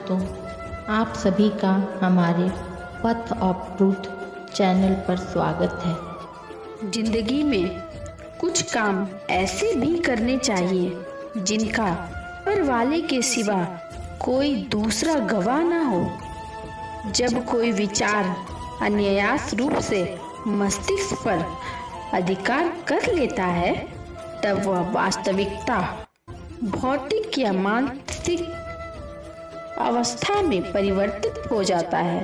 दोस्तों, आप सभी का हमारे पथ ऑफ ट्रूथ चैनल पर स्वागत है। जिंदगी में कुछ काम ऐसे भी करने चाहिए जिनका ऊपर वाले के सिवा कोई दूसरा गवाह ना हो। जब कोई विचार अनायास रूप से मस्तिष्क पर अधिकार कर लेता है, तब वह वास्तविकता, भौतिक या मानसिक अवस्था में परिवर्तित हो जाता है।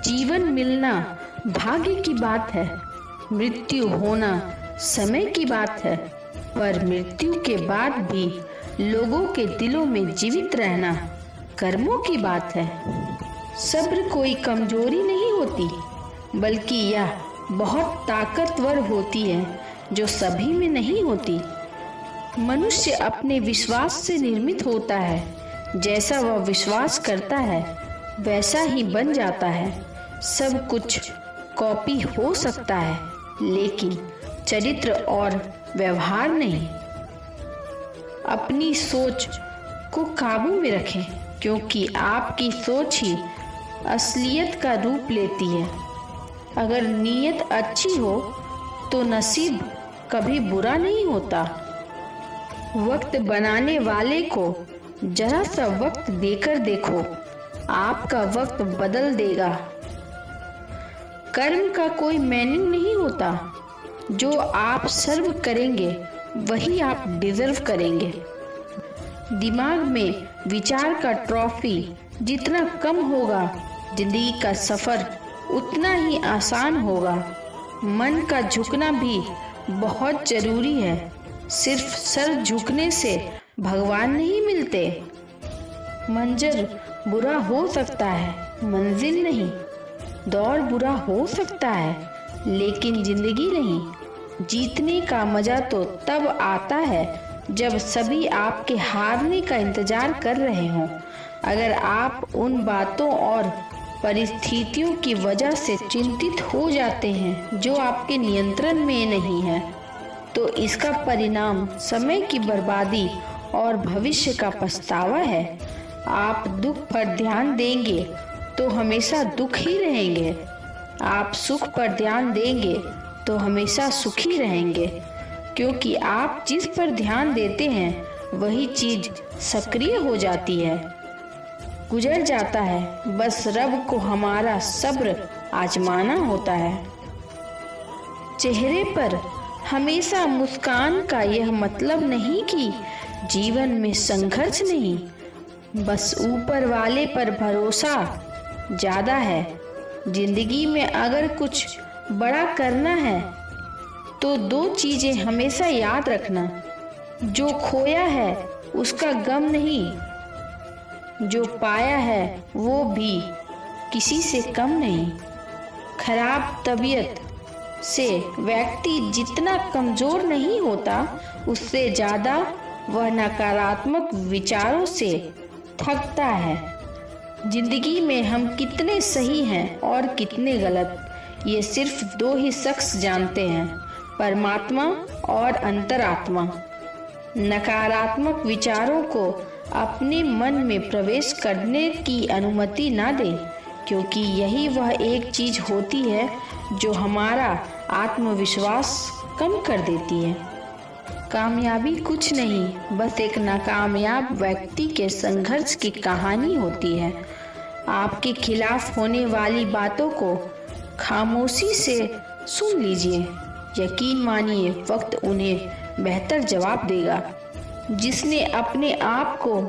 जीवन मिलना भाग्य की बात है, मृत्यु होना समय की बात है, पर मृत्यु के बाद भी लोगों के दिलों में जीवित रहना कर्मों की बात है। सब्र कोई कमजोरी नहीं होती, बल्कि यह बहुत ताकतवर होती है जो सभी में नहीं होती। मनुष्य अपने विश्वास से निर्मित होता है। जैसा वह विश्वास करता है वैसा ही बन जाता है। सब कुछ कॉपी हो सकता है, लेकिन चरित्र और व्यवहार नहीं। अपनी सोच को काबू में रखें, क्योंकि आपकी सोच ही असलियत का रूप लेती है। अगर नीयत अच्छी हो तो नसीब कभी बुरा नहीं होता। वक्त बनाने वाले को जरा सा वक्त देकर देखो, आपका वक्त बदल देगा। कर्म का कोई मीनिंग नहीं होता। जो आप सर्व करेंगे वही आप डिजर्व करेंगे। दिमाग में विचार का ट्रॉफी जितना कम होगा, जिंदगी का सफर उतना ही आसान होगा। मन का झुकना भी बहुत जरूरी है। सिर्फ सर झुकने से भगवान नहीं मिलते। मंजर बुरा हो सकता है, मंजिल नहीं। दौर बुरा हो सकता है, लेकिन जिंदगी नहीं। जीतने का मजा तो तब आता है जब सभी आपके हारने का इंतजार कर रहे हों। अगर आप उन बातों और परिस्थितियों की वजह से चिंतित हो जाते हैं जो आपके नियंत्रण में नहीं है, तो इसका परिणाम समय की बर्बादी और भविष्य का पछतावा है। आप दुख पर ध्यान देंगे तो हमेशा दुख ही रहेंगे। आप सुख पर ध्यान देंगे तो हमेशा सुखी रहेंगे, क्योंकि आप जिस पर ध्यान देते हैं वही चीज सक्रिय हो जाती है। गुजर जाता है, बस रब को हमारा सब्र आजमाना होता है। चेहरे पर हमेशा मुस्कान का यह मतलब नहीं कि जीवन में संघर्ष नहीं, बस ऊपर वाले पर भरोसा ज्यादा है। जिंदगी में अगर कुछ बड़ा करना है तो दो चीजें हमेशा याद रखना। जो खोया है उसका गम नहीं, जो पाया है वो भी किसी से कम नहीं। खराब तबीयत से व्यक्ति जितना कमजोर नहीं होता, उससे ज्यादा वह नकारात्मक विचारों से थकता है। जिंदगी में हम कितने सही हैं और कितने गलत, ये सिर्फ दो ही शख्स जानते हैं, परमात्मा और अंतरात्मा। नकारात्मक विचारों को अपने मन में प्रवेश करने की अनुमति ना दें, क्योंकि यही वह एक चीज होती है जो हमारा आत्मविश्वास कम कर देती है। कामयाबी कुछ नहीं, बस एक नाकामयाब व्यक्ति के संघर्ष की कहानी होती है। आपके खिलाफ होने वाली बातों को खामोशी से सुन लीजिए। यकीन मानिए, वक्त उन्हें बेहतर जवाब देगा। जिसने अपने आप को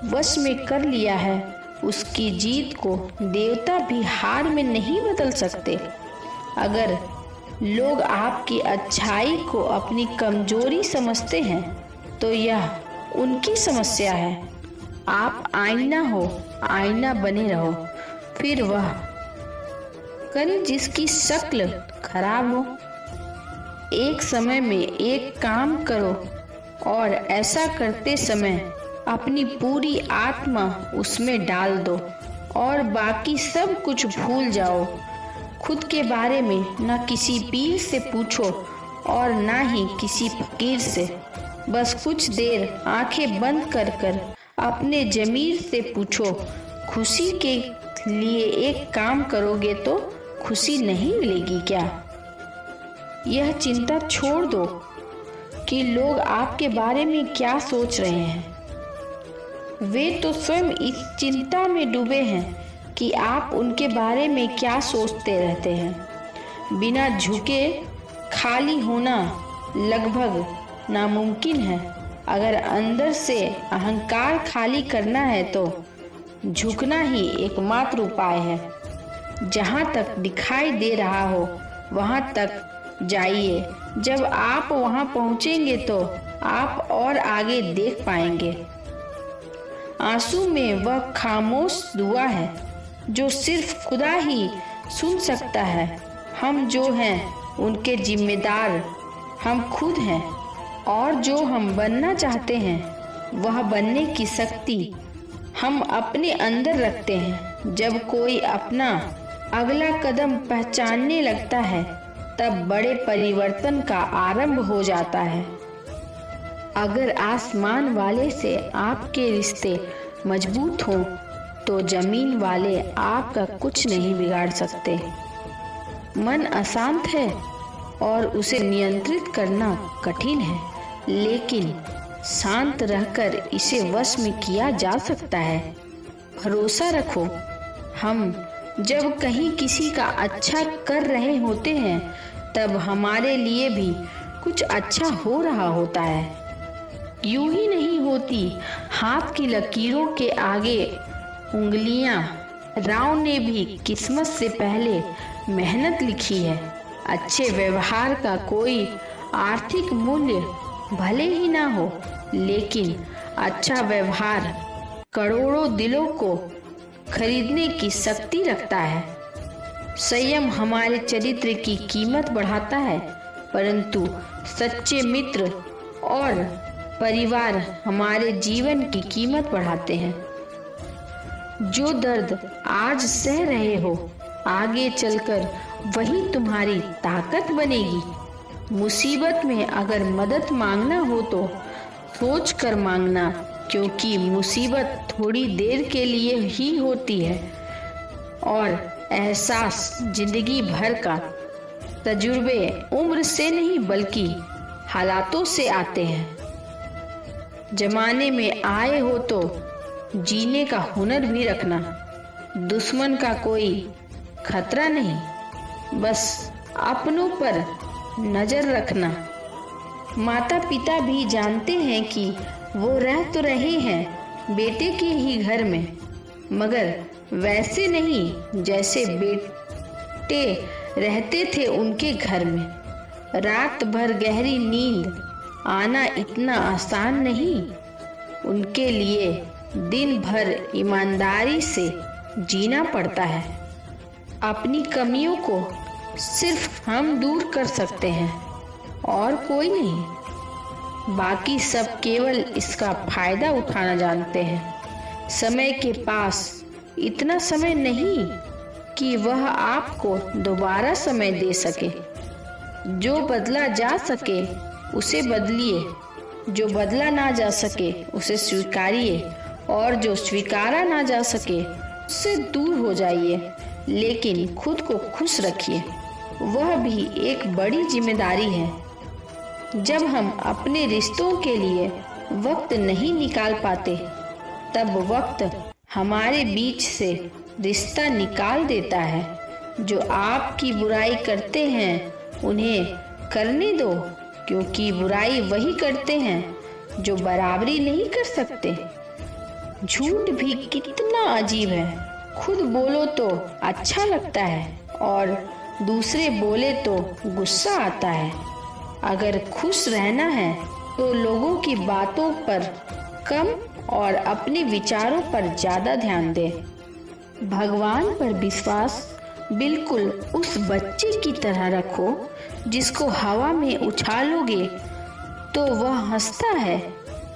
वश में कर लिया है, उसकी जीत को देवता भी हार में नहीं बदल सकते। अगर लोग आपकी अच्छाई को अपनी कमजोरी समझते हैं, तो यह उनकी समस्या है। आप आईना हो, आईना बने रहो। फिर वह करे जिसकी शक्ल खराब हो। एक समय में एक काम करो और ऐसा करते समय अपनी पूरी आत्मा उसमें डाल दो और बाकी सब कुछ भूल जाओ। खुद के बारे में न किसी पीर से पूछो और न ही किसी फकीर से। बस कुछ देर आंखें बंद कर अपने जमीर से पूछो, खुशी के लिए एक काम करोगे तो खुशी नहीं मिलेगी क्या? यह चिंता छोड़ दो कि लोग आपके बारे में क्या सोच रहे हैं। वे तो स्वयं इस चिंता में डूबे हैं कि आप उनके बारे में क्या सोचते रहते हैं। बिना झुके खाली होना लगभग नामुमकिन है। अगर अंदर से अहंकार खाली करना है तो झुकना ही एकमात्र उपाय है। जहाँ तक दिखाई दे रहा हो वहाँ तक जाइए। जब आप वहाँ पहुँचेंगे तो आप और आगे देख पाएंगे। आंसू में वह खामोश दुआ है जो सिर्फ खुदा ही सुन सकता है। हम जो हैं उनके जिम्मेदार हम खुद हैं, और जो हम बनना चाहते हैं वह बनने की शक्ति हम अपने अंदर रखते हैं। जब कोई अपना अगला कदम पहचानने लगता है तब बड़े परिवर्तन का आरंभ हो जाता है। अगर आसमान वाले से आपके रिश्ते मजबूत हों तो जमीन वाले आपका कुछ नहीं बिगाड़ सकते। मन अशांत है और उसे नियंत्रित करना कठिन है, लेकिन शांत रहकर इसे वश में किया जा सकता है। भरोसा रखो, हम जब कहीं किसी का अच्छा कर रहे होते हैं तब हमारे लिए भी कुछ अच्छा हो रहा होता है। यूं ही नहीं होती। हाथ की लकीरों के आगे उंगलियां। राव ने भी किस्मत से पहले मेहनत लिखी है। अच्छे व्यवहार का कोई आर्थिक मूल्य भले ही ना हो, लेकिन अच्छा व्यवहार करोड़ों दिलों को खरीदने की शक्ति रखता है। संयम हमारे चरित्र की कीमत बढ़ाता है, परंतु सच्चे मित्र और परिवार हमारे जीवन की कीमत बढ़ाते हैं। जो दर्द आज सह रहे हो, आगे चलकर वही तुम्हारी ताकत बनेगी। मुसीबत में अगर मदद मांगना हो तो सोच कर मांगना, क्योंकि मुसीबत थोड़ी देर के लिए ही होती है और एहसास जिंदगी भर का। तजुर्बे उम्र से नहीं बल्कि हालातों से आते हैं। जमाने में आए हो तो जीने का हुनर भी रखना। दुश्मन का कोई खतरा नहीं, बस अपनों पर नजर रखना। माता पिता भी जानते हैं कि वो रह तो रहे हैं बेटे के ही घर में, मगर वैसे नहीं जैसे बेटे रहते थे उनके घर में। रात भर गहरी नींद आना इतना आसान नहीं। उनके लिए दिन भर ईमानदारी से जीना पड़ता है। अपनी कमियों को सिर्फ हम दूर कर सकते हैं और कोई नहीं। बाकी सब केवल इसका फायदा उठाना जानते हैं। समय के पास इतना समय नहीं कि वह आपको दोबारा समय दे सके। जो बदला जा सके उसे बदलिए, जो बदला ना जा सके उसे स्वीकारिए, और जो स्वीकारा ना जा सके उससे दूर हो जाइए। लेकिन खुद को खुश रखिए, वह भी एक बड़ी जिम्मेदारी है। जब हम अपने रिश्तों के लिए वक्त नहीं निकाल पाते तब वक्त हमारे बीच से रिश्ता निकाल देता है। जो आपकी बुराई करते हैं उन्हें करने दो, क्योंकि बुराई वही करते हैं जो बराबरी नहीं कर सकते। झूठ भी कितना अजीब है। खुद बोलो तो अच्छा लगता है और दूसरे बोले तो गुस्सा आता है। अगर खुश रहना है तो लोगों की बातों पर कम और अपने विचारों पर ज्यादा ध्यान दें। भगवान पर विश्वास बिल्कुल उस बच्चे की तरह रखो जिसको हवा में उछालोगे तो वह हंसता है,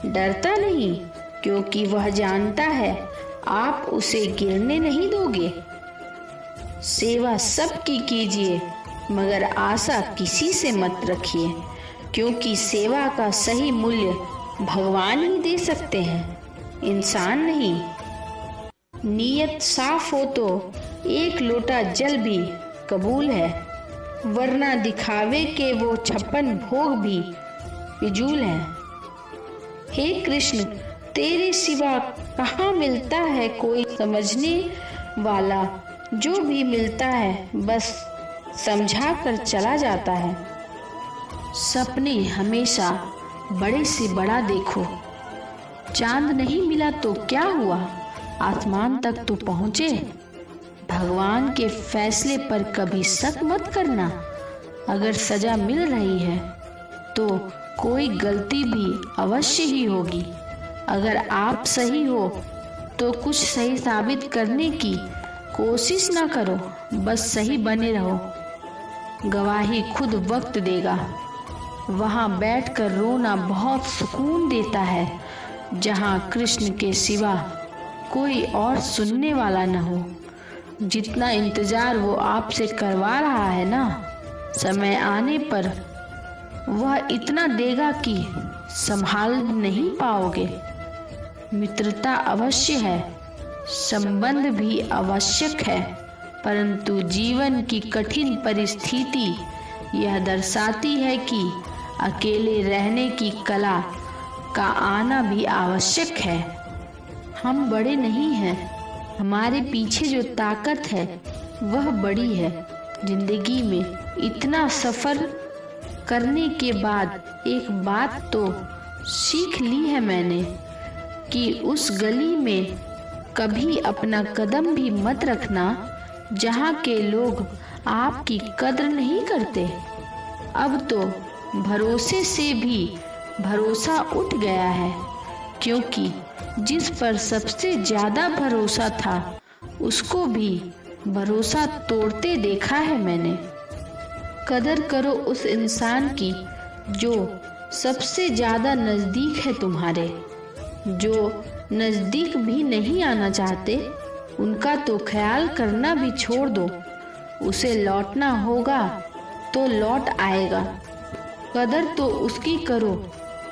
डरता नहीं, क्योंकि वह जानता है आप उसे गिरने नहीं दोगे। सेवा सबकी कीजिए, मगर आशा किसी से मत रखिए, क्योंकि सेवा का सही मूल्य भगवान ही दे सकते हैं, इंसान नहीं। नीयत साफ हो तो एक लोटा जल भी कबूल है, वरना दिखावे के वो 56 भोग भी फिजूल है। हे कृष्ण, तेरे सिवा कहाँ मिलता है कोई समझने वाला, जो भी मिलता है बस समझा कर चला जाता है। सपने हमेशा बड़े से बड़ा देखो, चांद नहीं मिला तो क्या हुआ, आसमान तक तो पहुँचे। भगवान के फैसले पर कभी शक मत करना, अगर सजा मिल रही है तो कोई गलती भी अवश्य ही होगी। अगर आप सही हो तो कुछ सही साबित करने की कोशिश ना करो, बस सही बने रहो। गवाही खुद वक्त देगा। वहाँ बैठकर रोना बहुत सुकून देता है, जहाँ कृष्ण के सिवा कोई और सुनने वाला न हो। जितना इंतजार वो आपसे करवा रहा है ना, समय आने पर वह इतना देगा कि संभाल नहीं पाओगे। मित्रता अवश्य है, संबंध भी आवश्यक है, परंतु जीवन की कठिन परिस्थिति यह दर्शाती है कि अकेले रहने की कला का आना भी आवश्यक है। हम बड़े नहीं हैं, हमारे पीछे जो ताकत है वह बड़ी है। जिंदगी में इतना सफ़र करने के बाद एक बात तो सीख ली है मैंने कि उस गली में कभी अपना कदम भी मत रखना जहाँ के लोग आपकी कद्र नहीं करते। अब तो भरोसे से भी भरोसा उठ गया है, क्योंकि जिस पर सबसे ज़्यादा भरोसा था उसको भी भरोसा तोड़ते देखा है मैंने। कदर करो उस इंसान की जो सबसे ज़्यादा नज़दीक है तुम्हारे। जो नज़दीक भी नहीं आना चाहते उनका तो ख्याल करना भी छोड़ दो। उसे लौटना होगा तो लौट आएगा। कदर तो उसकी करो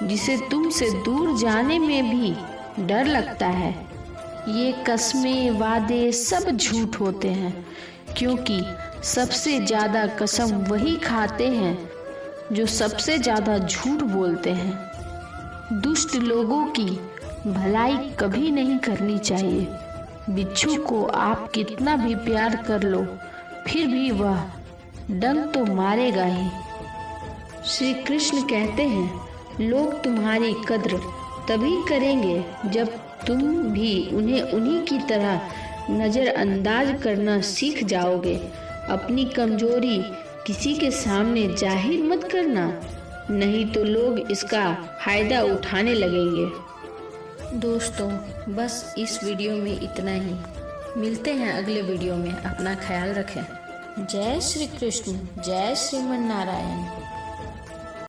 जिसे तुमसे दूर जाने में भी डर लगता है। ये कस्में वादे सब झूठ होते हैं, क्योंकि सबसे ज़्यादा कसम वही खाते हैं जो सबसे ज़्यादा झूठ बोलते हैं। दुष्ट लोगों की भलाई कभी नहीं करनी चाहिए। बिच्छू को आप कितना भी प्यार कर लो, फिर भी वह डंक तो मारेगा ही। श्री कृष्ण कहते हैं, लोग तुम्हारी कद्र तभी करेंगे जब तुम भी उन्हें उन्हीं की तरह नज़रअंदाज करना सीख जाओगे। अपनी कमजोरी किसी के सामने जाहिर मत करना, नहीं तो लोग इसका फायदा उठाने लगेंगे। दोस्तों, बस इस वीडियो में इतना ही। मिलते हैं अगले वीडियो में। अपना ख्याल रखें। जय श्री कृष्ण, जय श्रीमन नारायण।